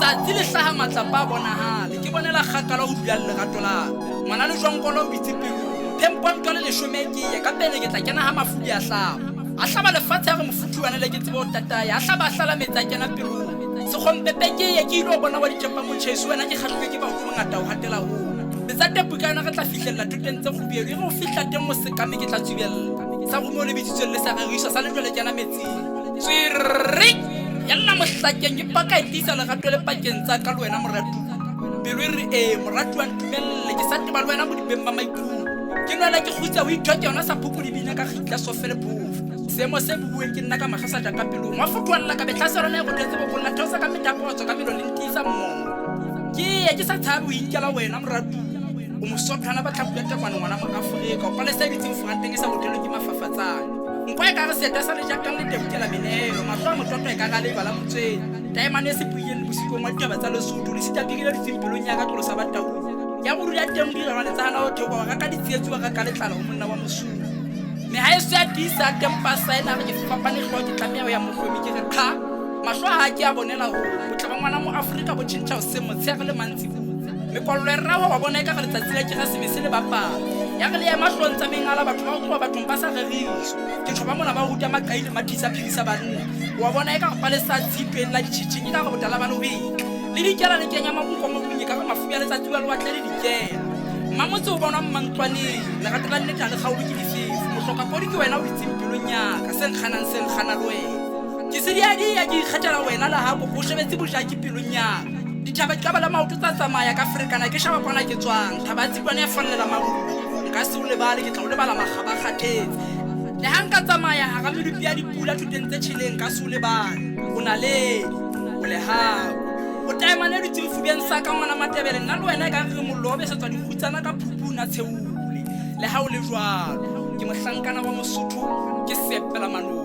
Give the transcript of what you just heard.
letsatsi le hlaha matlapa a bonahale ke bonela kgakala ho dula lerato la ngwana le jwankolo o bitse pelo tempong ka le leshome ke ye ka pele ke tla kena ha mafudi a hlaba lefatshe a re mofuthi wane le ke tsebo tatae a hlaba hlala metsa kena pelo se khompepe ke ye ke ilo bona wa ditjempa motjheso wena ke khatlwe ke ba go ngata ho hatela ho letsa tepukana re tla fihlella tuteng tse khubielo e go fihla teng mo sekame ke tla tsubella sa go mo le bitsitswe le sa reisa sa le jole kena metsing tswiri yalla mohlakeng ke paka itisa le gato le pakeng tsa ka le wena moratu pelo re moratu wa ntumelle ke sa teba le wena mo dibeng ba maikutlo ke nna ke khutsa o ithoke yona sa phupho di bina ka khitla sofele phofu seemo se buwe ke nna ka magasa ja ka pelo wa futwana ka betla se rona go tetse bo bona thosa ka metapotso ka melo le ntisa mmo ke sa tshabe o inkela wena moratu o mosophana ba tlhapu ya tekwane ngwana mo Afrika o palesa ditsi mfanteng e sa botelo ke mafafatsana nkwa ka re seta sa le jakang le tebukela menelo mahlo a mototwa e ka ga le bala motswedi taemane se puile le bosiko mo ditaba tsa lesotho le sita bigile ditsimpelong ya ka tlo sa batau ya go ruya teng di rana tsana o thoko ga ka ditsietso ga ka letlala o monna wa mosu me ha eso ya disa tempa saena re ke fapane go ke tlameo ya mogomi ke re kha mahlo ha ke a bonela ho botla ba ngwana mo Afrika bo tshintsa o se motshege le mantsi me kollo e rawa wa bona ka re tsatsile ke ga se le bapa ya re le ya mahlong tsa mengala batho ba go batho ba sa reriso ke thoba mona ba huta makaile mathisa phirisa banna wa bona ka go palesa tsipeng la ditshitshing ka go botala ba lobe le dikela le kenya mabuko mo bunye ka mafu ya letsatsi ba le wa tlele dikela mamotse o bona mmantwane le ga tla nneta le gaolo ke dififi mo hloka podi ke wena o itsimpelong ya ka senkgana le wena ke se dia di ya ke kgetela wena la ha go shebetse bojaki pelong ya ditaba ka bala maoto tsa tsamaya ka Afrikana ke shaba kwana ke tswang thabatsi kwana ya fallela mabu nka se o le bale ke tla o le bala magaba khathetse le hanga tsamaya ha ga medupi ya dipula thuteng tse tshileng ka se o le bale o na le o le ha o taemane le tsifu bien sa ka ngwana Matebele nna le wena ka re mollo be setswa dikhutsana ka phupuna tsheule le ha o le jwalo ke mohlankana wa Mosotho ke sepela mano